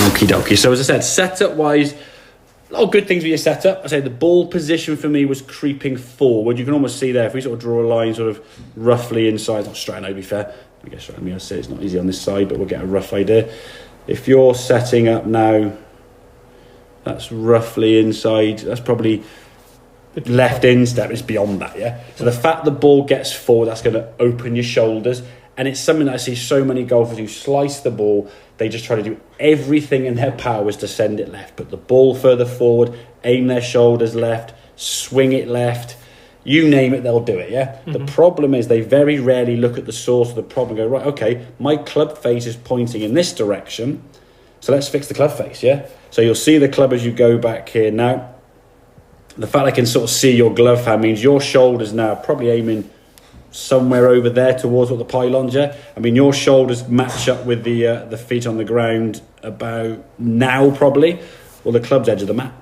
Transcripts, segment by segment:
Okie dokie. So as I said, setup wise, a lot of good things with your setup. I say the ball position for me was creeping forward. You can almost see there, if we sort of draw a line sort of roughly inside, not straight, to be fair. I guess I say it's not easy on this side, but we'll get a rough idea. If you're setting up now, that's roughly inside, that's probably left instep, it's beyond that, yeah? So the fact the ball gets forward, that's going to open your shoulders. And it's something that I see so many golfers who slice the ball, they just try to do everything in their powers to send it left. Put the ball further forward, aim their shoulders left, swing it left. You name it, they'll do it, yeah? Mm-hmm. The problem is they very rarely look at the source of the problem and go, right, okay, my club face is pointing in this direction, so let's fix the club face, yeah? So you'll see the club as you go back here. Now, the fact I can sort of see your glove hand means your shoulders now are probably aiming somewhere over there towards what the pylons, yeah? I mean, your shoulders match up with the feet on the ground about now, probably, or the club's edge of the mat.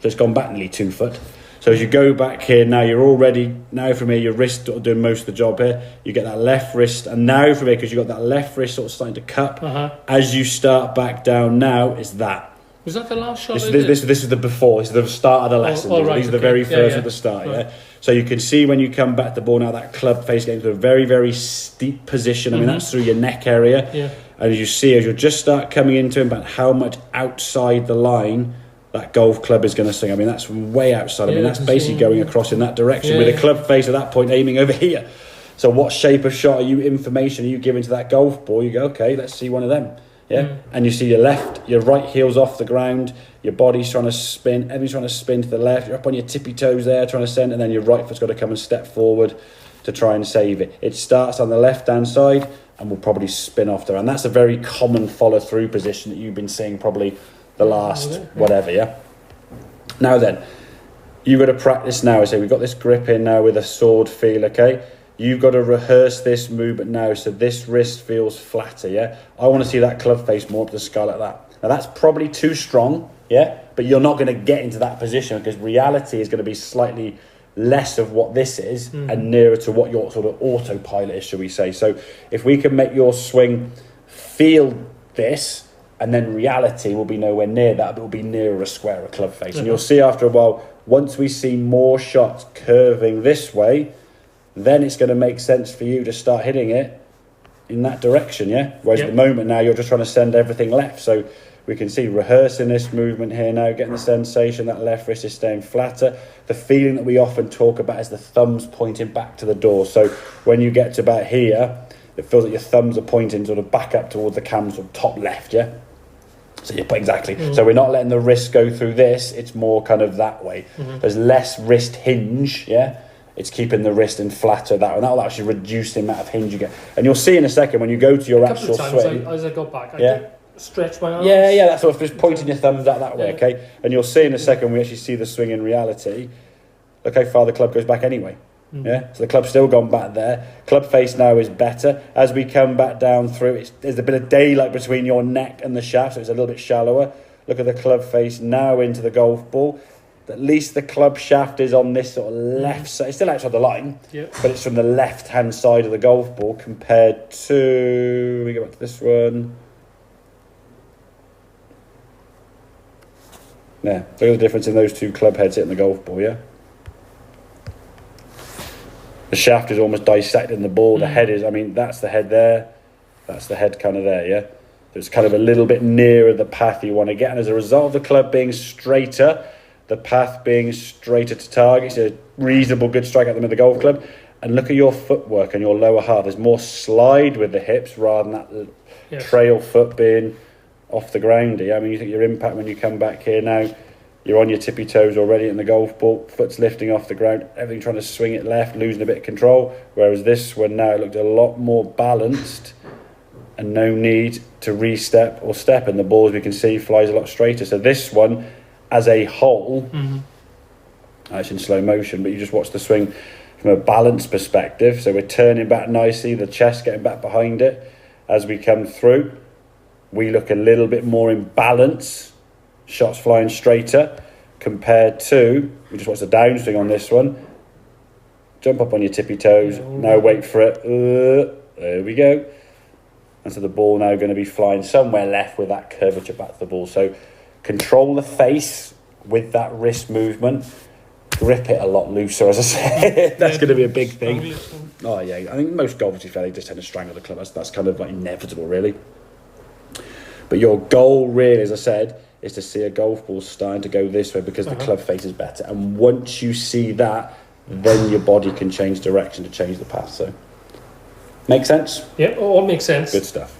So it's gone back nearly 2 foot. So as you go back here, now you're already, now from here, your wrist sort of doing most of the job here. You get that left wrist, and now from here, because you've got that left wrist sort of starting to cup, as you start back down now, it's that. Was that the last shot? This is the before. This is the start of the lesson. Right, these are the very first at the start, yeah? So you can see when you come back to the ball now, that club face getting to a very, very steep position. I mean, that's through your neck area. Yeah. And as you see, as you just start coming into it, about how much outside the line that golf club is going to swing. I mean, that's way outside. I mean, that's basically going across in that direction with a club face at that point aiming over here. So what shape of shot information are you giving to that golf ball? You go, okay, let's see one of them. Yeah, and you see your right heel's off the ground, your body's trying to spin, everything's trying to spin to the left, you're up on your tippy toes there trying to send, and then your right foot's got to come and step forward to try and save it. It starts on the left-hand side and will probably spin off there, and that's a very common follow-through position that you've been seeing probably the last whatever, yeah? Now then, you've got to practice now. So we've got this grip in now with a sword feel, okay? You've got to rehearse this movement now so this wrist feels flatter, yeah? I want to see that club face more up the sky like that. Now, that's probably too strong, yeah? But you're not going to get into that position because reality is going to be slightly less of what this is and nearer to what your sort of autopilot is, shall we say. So if we can make your swing feel this, and then reality will be nowhere near that, but it will be nearer a square, a club face. And you'll see after a while, once we see more shots curving this way, then it's going to make sense for you to start hitting it in that direction, yeah? Whereas at the moment now, you're just trying to send everything left. So we can see rehearsing this movement here now, getting the sensation that left wrist is staying flatter. The feeling that we often talk about is the thumbs pointing back to the door. So when you get to about here, it feels like your thumbs are pointing sort of back up towards the cam, sort of top left, yeah? So you put exactly. So we're not letting the wrist go through this. It's more kind of that way. There's less wrist hinge, yeah? It's keeping the wrist in flatter that, and that'll actually reduce the amount of hinge you get. And you'll see in a second when you go to your actual swing. As I got back, I did stretch my arms. Yeah, that's sort of just pointing your thumbs out that way, okay? And you'll see in a second when we actually see the swing in reality. Look how far the club goes back anyway. Yeah, so the club's still gone back there. Club face now is better. As we come back down through, there's a bit of daylight between your neck and the shaft, so it's a little bit shallower. Look at the club face now into the golf ball. At least the club shaft is on this sort of left side. It's still outside the line, but it's from the left-hand side of the golf ball compared to... Let me go back to this one. Yeah, look at the difference in those two club heads hitting the golf ball, yeah? The shaft is almost dissecting the ball. The head is, I mean, that's the head there. That's the head kind of there, yeah? It's kind of a little bit nearer the path you want to get. And as a result of the club being straighter, the path being straighter to target, it's a reasonable good strike at them with the golf club. And look at your footwork and your lower half. There's more slide with the hips rather than that trail foot being off the ground here. I mean, you think your impact when you come back here now, you're on your tippy toes already in the golf ball, foot's lifting off the ground, everything trying to swing it left, losing a bit of control. Whereas this one now, it looked a lot more balanced and no need to re-step or step. And the ball, as we can see, flies a lot straighter. So this one, as a whole, it's in slow motion, but you just watch the swing from a balance perspective. So we're turning back nicely, the chest getting back behind it. As we come through, we look a little bit more in balance. Shots flying straighter compared to, we just watch the downswing on this one. Jump up on your tippy toes. Now wait for it. There we go. and so the ball now going to be flying somewhere left with that curvature back to the ball. So control the face with that wrist movement. Grip it a lot looser, as I said. That's going to be a big thing. Oh yeah, I think most golfers, they just tend to strangle the club. That's kind of like inevitable, really. But your goal, really, as I said, is to see a golf ball starting to go this way because the club face is better. And once you see that, then your body can change direction to change the path. So, make sense? Yeah, all makes sense. Good stuff.